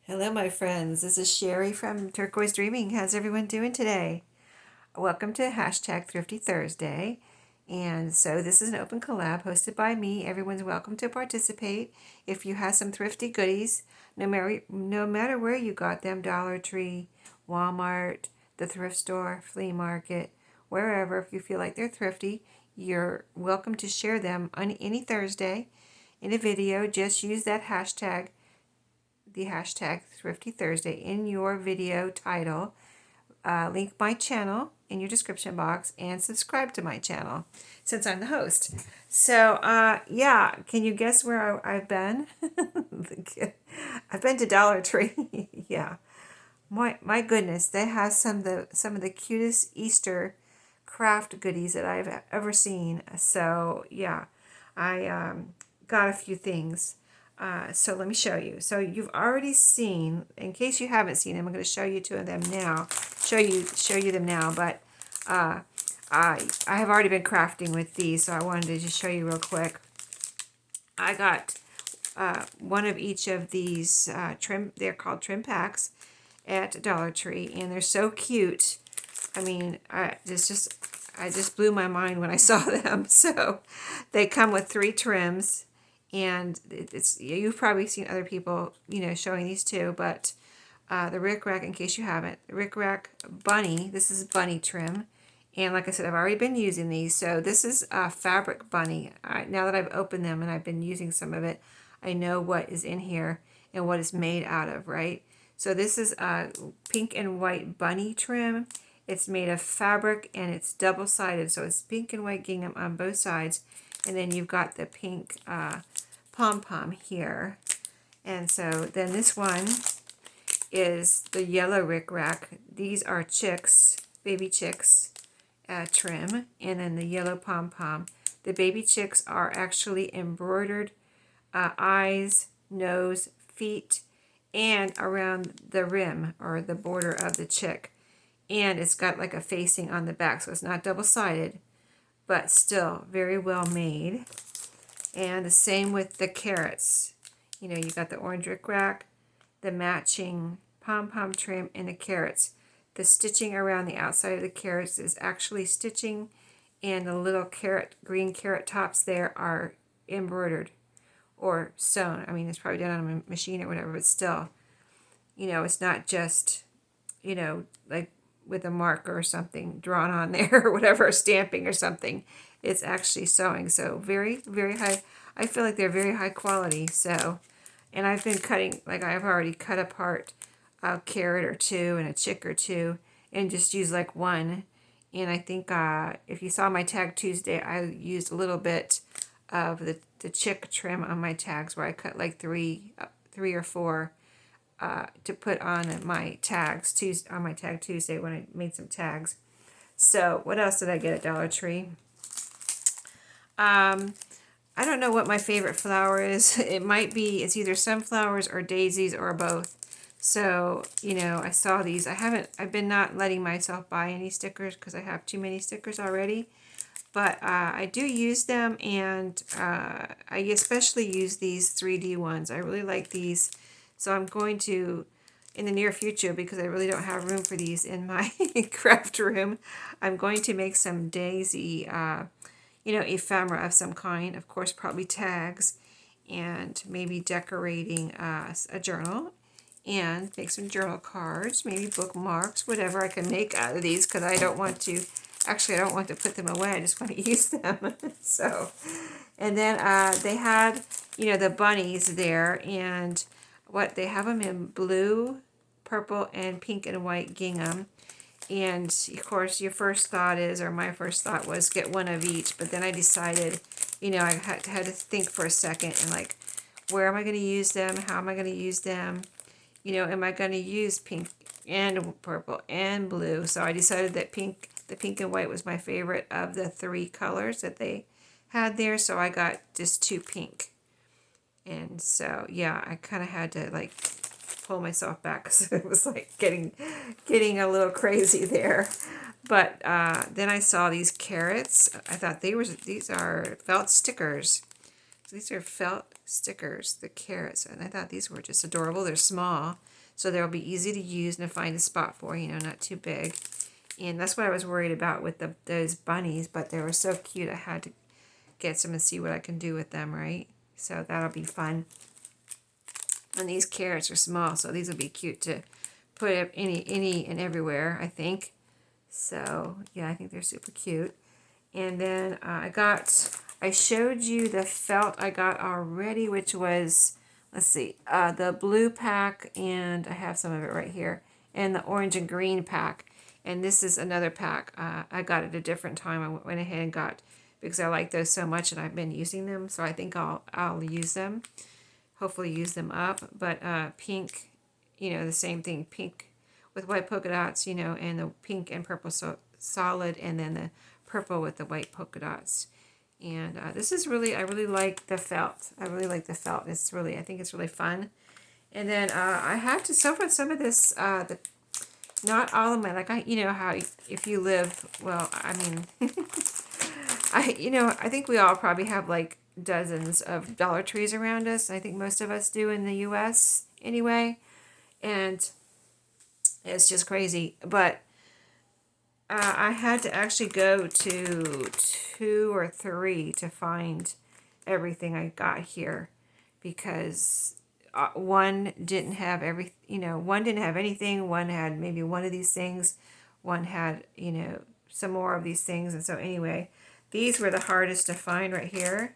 Hello, my friends. This is Sheree from Turquoise Dreaming. How's everyone doing today? Welcome to hashtag Thrifty Thursday. And so this is an open collab hosted by me. Everyone's welcome to participate. If you have some thrifty goodies, no matter where you got them, Dollar Tree, Walmart, the thrift store, flea market, wherever, if you feel like they're thrifty, you're welcome to share them on any Thursday in a video. Just use that hashtag, the hashtag Thrifty Thursday, in your video title. Link my channel in your description box and subscribe to my channel since I'm the host. So, yeah, can you guess where I've been? I've been to Dollar Tree. Yeah, my goodness, they have some of the cutest Easter craft goodies that I've ever seen. So yeah, I got a few things. So let me show you. So you've already seen, in case you haven't seen them, I'm going to show you two of them now. Show you them now. But I have already been crafting with these, so I wanted to just show you real quick. I got one of each of these trim. They're called trim packs at Dollar Tree, and they're so cute. I mean, I just blew my mind when I saw them. So they come with 3 trims, and you've probably seen other people, showing these too. But the Rick Rack, in case you haven't, Rick Rack Bunny. This is bunny trim, and like I said, I've already been using these. So this is fabric bunny. Now that I've opened them and I've been using some of it, I know what is in here and what it's made out of, right? So this is pink and white bunny trim. It's made of fabric and it's double-sided, so it's pink and white gingham on both sides, and then you've got the pink pom-pom here. And so then this one is the yellow Rick Rack. These are chicks, baby chicks trim, and then the yellow pom-pom. The baby chicks are actually embroidered eyes, nose, feet, and around the rim or the border of the chick. And it's got like a facing on the back, so it's not double-sided, but still very well made. And the same with the carrots. You got the orange Rick Rack, the matching pom-pom trim, and the carrots. The stitching around the outside of the carrots is actually stitching, and the little green carrot tops there are embroidered or sewn. I mean, it's probably done on a machine or whatever, but still, it's not just, like with a marker or something drawn on there or whatever, stamping or something. It's actually sewing. So very, very high. I feel like they're very high quality. So, and I've been cutting, like I've already cut apart a carrot or two and a chick or two and just use like one. And I think if you saw my Tag Tuesday, I used a little bit of the chick trim on my tags, where I cut like three or four to put on my tags on my Tag Tuesday when I made some tags. So what else did I get at Dollar Tree? I don't know what my favorite flower is. It's either sunflowers or daisies or both. So, I saw these. I've been not letting myself buy any stickers because I have too many stickers already. But I do use them, and I especially use these 3D ones. I really like these. So I'm going to, in the near future, because I really don't have room for these in my craft room, I'm going to make some daisy, ephemera of some kind. Of course, probably tags, and maybe decorating a journal, and make some journal cards, maybe bookmarks, whatever I can make out of these, because I don't want to put them away. I just want to use them. So, and then they had, the bunnies there, and they have them in blue, purple, and pink and white gingham. And of course, your first thought is, or my first thought was, get one of each. But then I decided, I had to think for a second, and like, where am I going to use them? How am I going to use them? Am I going to use pink and purple and blue? So I decided that the pink and white was my favorite of the 3 colors that they had there. So I got just 2 pink. And so, yeah, I kind of had to like pull myself back because it was like getting a little crazy there. But then I saw these carrots. I thought these are felt stickers. So these are felt stickers, the carrots, and I thought these were just adorable. They're small, so they'll be easy to use and to find a spot for, you know, not too big. And that's what I was worried about with those bunnies, but they were so cute I had to get some and see what I can do with them, right? So that'll be fun. And these carrots are small, so these will be cute to put up any and everywhere, I think. So yeah, I think they're super cute. And then I showed you the felt I got already, which was, let's see, the blue pack, and I have some of it right here, and the orange and green pack. And this is another pack. I got at a different time. I went ahead and got, because I like those so much and I've been using them, so I think I'll use them. Hopefully use them up. But pink, you know, the same thing, pink with white polka dots, you know, and the pink and purple solid, and then the purple with the white polka dots. And this is really, I really like the felt. I really like the felt. It's really, I think it's really fun. And then I have to suffer some of this, not all of my, like, you know how if you live, well, I mean, I think we all probably have like dozens of Dollar Trees around us. I think most of us do in the U.S. anyway. And it's just crazy. But I had to actually go to 2 or 3 to find everything I got here, because one didn't have one didn't have anything. One had maybe one of these things. One had, you know, some more of these things. And so anyway, these were the hardest to find right here.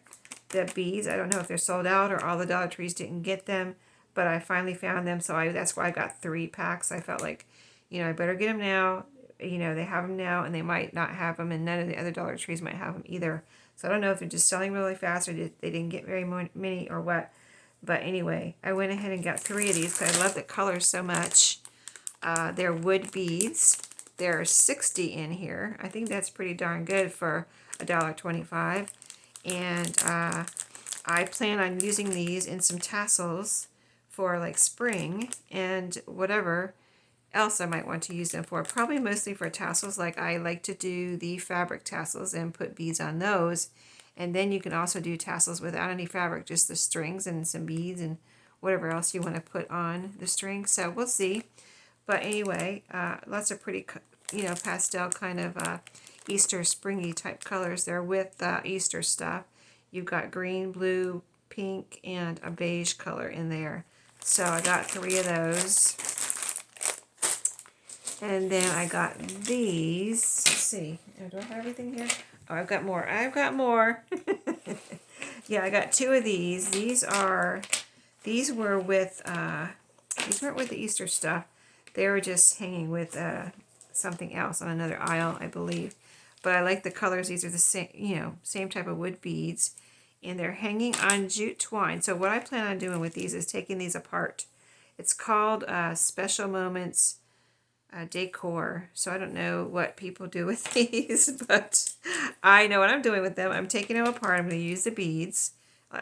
The beads, I don't know if they're sold out or all the Dollar Trees didn't get them, but I finally found them. So that's why I got 3 packs. I felt like, you know, I better get them now. You know, they have them now, and they might not have them, and none of the other Dollar Trees might have them either. So I don't know if they're just selling really fast or they didn't get very many or what. But anyway, I went ahead and got 3 of these because I love the colors so much. They're wood beads. There are 60 in here. I think that's pretty darn good for $1.25. And I plan on using these in some tassels for like spring and whatever else I might want to use them for. Probably mostly for tassels. Like I like to do the fabric tassels and put beads on those. And then you can also do tassels without any fabric, just the strings and some beads and whatever else you want to put on the string. So we'll see. But anyway, lots of pretty, you know, pastel kind of Easter springy type colors there with Easter stuff. You've got green, blue, pink, and a beige color in there. So I got 3 of those. And then I got these. Let's see. Do I have everything here? Oh, I've got more. I've got more. Yeah, I got 2 of these. These were with, these weren't with the Easter stuff. They were just hanging with something else on another aisle, I believe. But I like the colors. These are the same, you know, same type of wood beads. And they're hanging on jute twine. So what I plan on doing with these is taking these apart. It's called Special Moments Decor. So I don't know what people do with these, but I know what I'm doing with them. I'm taking them apart. I'm going to use the beads.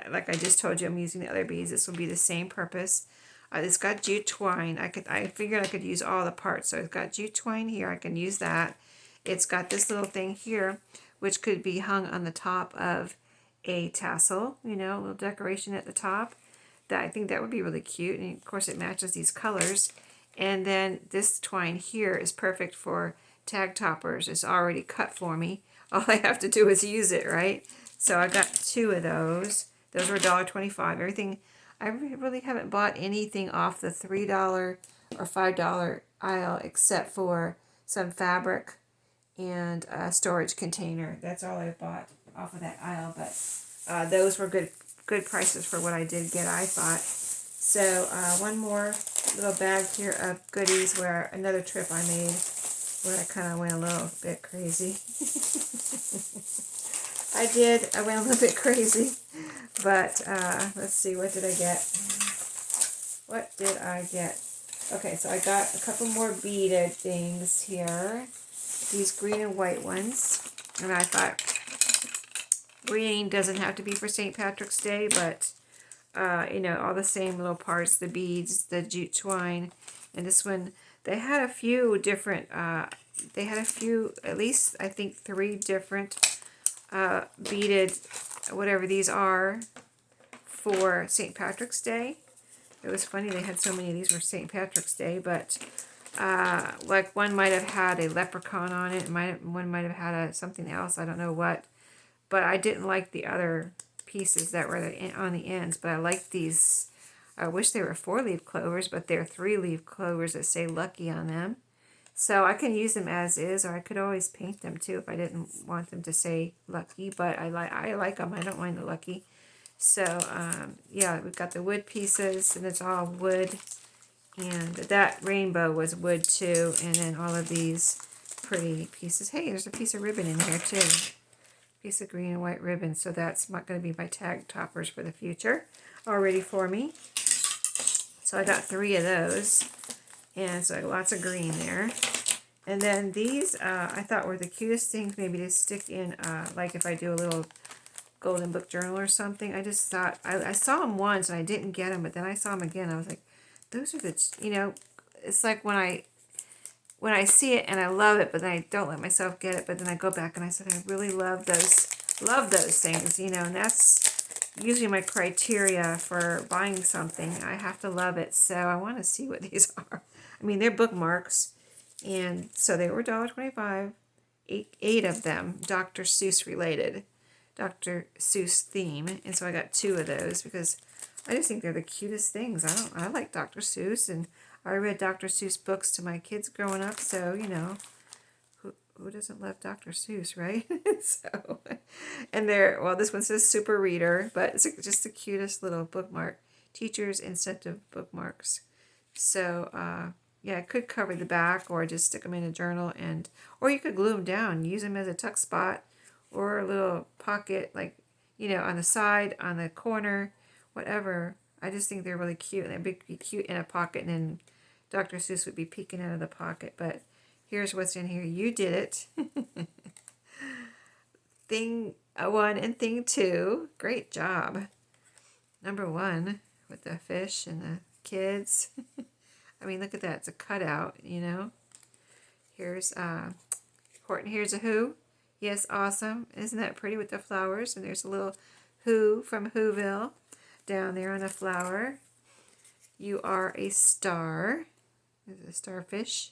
Like I just told you, I'm using the other beads. This will be the same purpose. It's got jute twine. I figured I could use all the parts. So it's got jute twine here. I can use that. It's got this little thing here, which could be hung on the top of a tassel, you know, a little decoration at the top. I think that would be really cute. And of course it matches these colors. And then this twine here is perfect for tag toppers. It's already cut for me. All I have to do is use it, right? So I got 2 of those. Those were $1.25. Everything, I really haven't bought anything off the $3 or $5 aisle except for some fabric and a storage container. That's all I bought off of that aisle. But those were good prices for what I did get, I thought. So one more little bag here of goodies where another trip I made where I kind of went a little bit crazy. I went a little bit crazy. But let's see, what did I get? What did I get? Okay, so I got a couple more beaded things here. These green and white ones. And I thought green doesn't have to be for St. Patrick's Day, but you know, all the same little parts, the beads, the jute twine. And this one, they had a few different, at least I think 3 different beaded, whatever these are, for St. Patrick's Day. It was funny they had so many of these for St. Patrick's Day, but like one might have had a leprechaun on it, one might have had something else, I don't know what. But I didn't like the other pieces that were on the ends, but I like these. I wish they were 4-leaf clovers, but they're 3-leaf clovers that say lucky on them. So I can use them as is, or I could always paint them too if I didn't want them to say lucky, but I like them. I don't mind the lucky. So yeah, we've got the wood pieces, and it's all wood. And that rainbow was wood too, and then all of these pretty pieces. Hey, there's a piece of ribbon in here too. Piece of green and white ribbon, so that's not going to be my tag toppers for the future all ready for me. So I got 3 of those, and so lots of green there. And then these I thought were the cutest things maybe to stick in, like if I do a little golden book journal or something. I just thought, I saw them once and I didn't get them, but then I saw them again. I was like, those are the, you know, it's like when I see it and I love it, but then I don't let myself get it, but then I go back and I said, I really love those things, you know, and that's usually my criteria for buying something. I have to love it, so I want to see what these are. I mean, they're bookmarks, and so they were $1.25, 8 of them, Dr. Seuss related, Dr. Seuss theme, and so I got 2 of those because I just think they're the cutest things. I like Dr. Seuss, and I read Dr. Seuss books to my kids growing up, so, you know, who doesn't love Dr. Seuss, right? So, and well, this one says super reader, but it's just the cutest little bookmark. Teachers incentive bookmarks. So, yeah, I could cover the back or just stick them in a journal, or you could glue them down, use them as a tuck spot or a little pocket, like, you know, on the side, on the corner, whatever. I just think they're really cute, and they'd be cute in a pocket, and then Dr. Seuss would be peeking out of the pocket, but here's what's in here. You did it. Thing 1 and thing 2. Great job. Number 1 with the fish and the kids. I mean, look at that. It's a cutout, you know. Here's Horton Here's a Who. Yes, awesome. Isn't that pretty with the flowers? And there's a little Who from Whoville down there on a flower. You are a star. There's a starfish.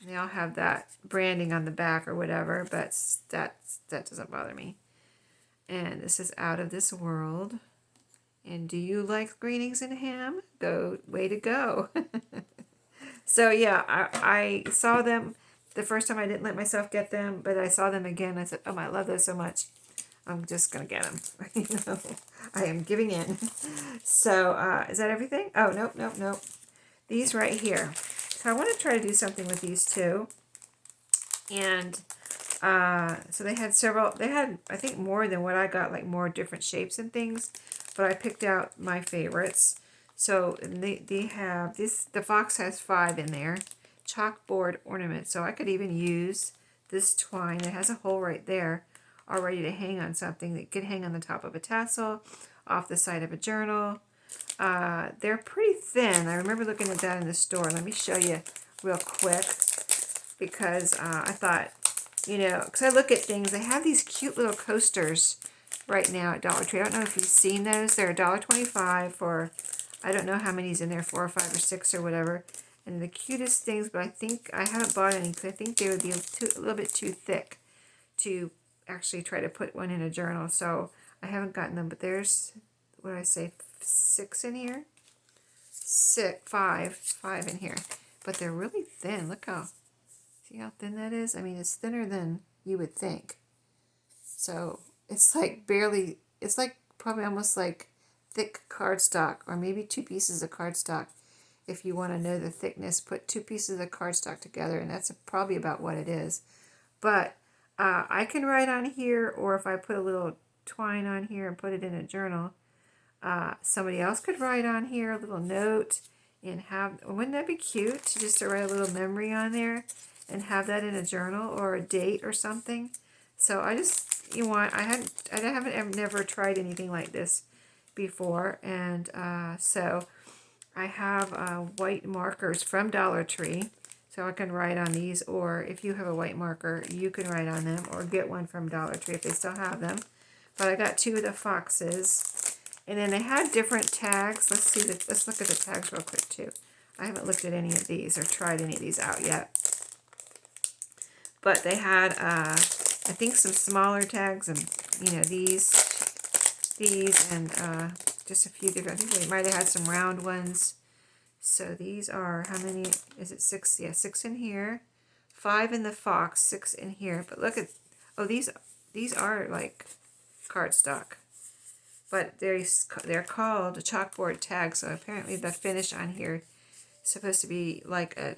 They all have that branding on the back or whatever, but that doesn't bother me. And this is Out of This World. And do you like green eggs and ham? Way to go. So yeah, I saw them the first time. I didn't let myself get them, but I saw them again. I said, oh, I love those so much. I'm just going to get them. You know, I am giving in. So is that everything? Oh, nope. These right here. So I want to try to do something with these too. And so they had, I think, more than what I got, like more different shapes and things. But I picked out my favorites. So they have, the fox has 5 in there. Chalkboard ornament. So I could even use this twine that has a hole right there already to hang on something that could hang on the top of a tassel, off the side of a journal. They're pretty thin. I remember looking at that in the store. Let me show you real quick, because I thought, you know, because I look at things, they have these cute little coasters right now at Dollar Tree. I don't know if you've seen those. They're $1.25 for, I don't know how many's in there, 4 or 5 or 6 or whatever. And the cutest things, but I think I haven't bought any because I think they would be a little bit too thick to actually try to put one in a journal. So I haven't gotten them, but there's, what did I say, 6 in here? 5 in here. But they're really thin. Look see how thin that is? I mean, it's thinner than you would think. So it's like barely, it's like probably almost like thick cardstock, or maybe 2 pieces of cardstock. If you want to know the thickness, put 2 pieces of cardstock together, and that's probably about what it is. But I can write on here, or if I put a little twine on here and put it in a journal, somebody else could write on here a little note and wouldn't that be cute just to write a little memory on there and have that in a journal or a date or something. So I just, I've never tried anything like this before, and so I have white markers from Dollar Tree, so I can write on these, or if you have a white marker, you can write on them, or get one from Dollar Tree if they still have them. But I got 2 of the foxes, And then they had different tags. Let's look at the tags real quick too. I haven't looked at any of these or tried any of these out yet. But they had, I think, some smaller tags, and these, and just a few different. I think they might have had some round ones. So these are, how many? Is it 6? Yeah, 6 in here, 5 in the fox, 6 in here. But look at, oh, these are like cardstock, but they're called chalkboard tags. So apparently the finish on here is supposed to be like a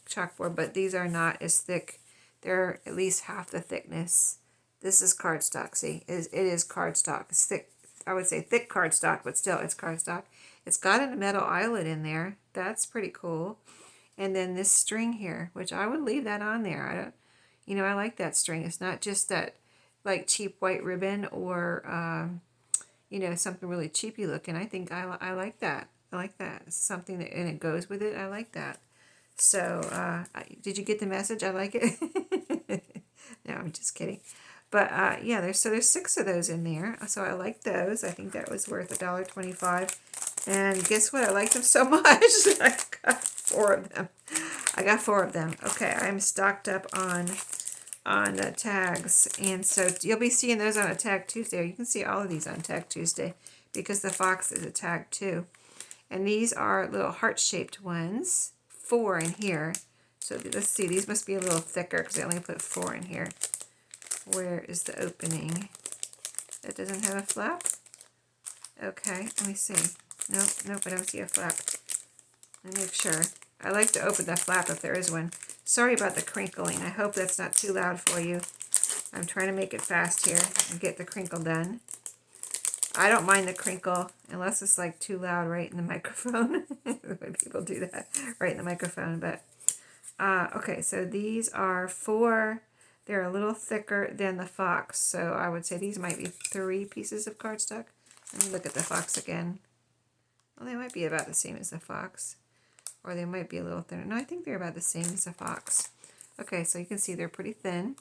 chalkboard, but these are not as thick. They're at least half the thickness. This is cardstock. See, it is cardstock. It's thick. I would say thick cardstock, but still, it's cardstock. It's got a metal eyelet in there. That's pretty cool. And then this string here, which I would leave that on there. I like that string. It's not just that like cheap white ribbon or something really cheapy looking. I think I like that. I like that. It's something that, and it goes with it. I like that. So, did you get the message? I like it. No, I'm just kidding. But yeah, there's 6 of those in there. So I like those. I think that was worth $1.25. And guess what? I like them so much that I got 4 of them. I got 4 of them. Okay, I'm stocked up on tags, and so you'll be seeing those on a Tag Tuesday. You can see all of these on Tag Tuesday because the fox is a tag too. And these are little heart-shaped ones. 4 in here. So let's see. These must be a little thicker because I only put 4 in here. Where is the opening? That doesn't have a flap? Okay, let me see. Nope, I don't see a flap. Let me make sure. I like to open the flap if there is one. Sorry about the crinkling. I hope that's not too loud for you. I'm trying to make it fast here and get the crinkle done. I don't mind the crinkle unless it's like too loud right in the microphone. When people do that right in the microphone. But okay, so these are 4. They're a little thicker than the fox. So I would say these might be 3 pieces of cardstock. Let me look at the fox again. Well, they might be about the same as the fox. Or they might be a little thinner. No, I think they're about the same as the fox. Okay, so you can see they're pretty thin.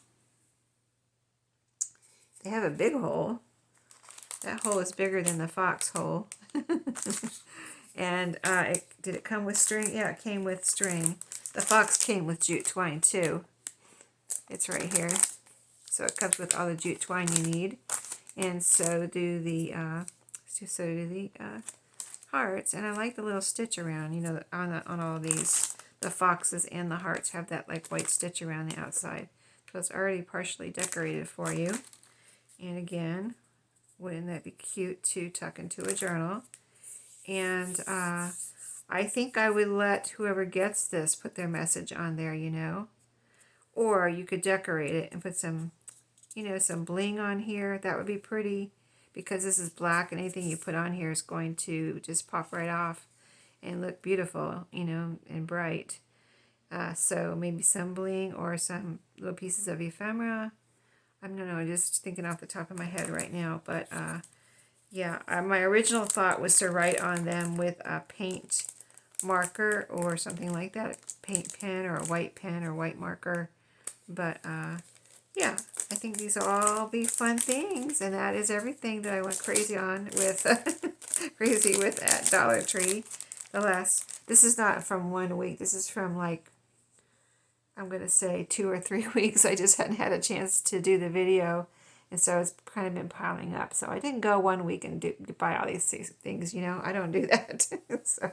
They have a big hole. That hole is bigger than the fox hole. And did it come with string? Yeah, it came with string. The fox came with jute twine too. It's right here. So it comes with all the jute twine you need. And so do the hearts. And I like the little stitch around, on all these. The foxes and the hearts have that like white stitch around the outside. So it's already partially decorated for you. And again, wouldn't that be cute to tuck into a journal? And I think I would let whoever gets this put their message on there, Or you could decorate it and put some, some bling on here. That would be pretty because this is black and anything you put on here is going to just pop right off and look beautiful, and bright. So maybe some bling or some little pieces of ephemera. I don't know, just thinking off the top of my head right now. But yeah, my original thought was to write on them with a paint marker or something like that, a paint pen or a white marker. But yeah, I think these will all be fun things, and that is everything that I went crazy on with at Dollar Tree. This is not from 1 week. This is from like, I'm going to say 2 or 3 weeks. I just hadn't had a chance to do the video, and so it's kind of been piling up. So I didn't go 1 week and buy all these things, I don't do that. So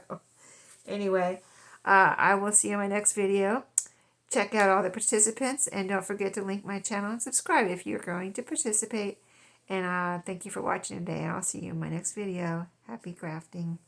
anyway, I will see you in my next video. Check out all the participants, and don't forget to link my channel and subscribe if you're going to participate. And thank you for watching today, and I'll see you in my next video. Happy crafting.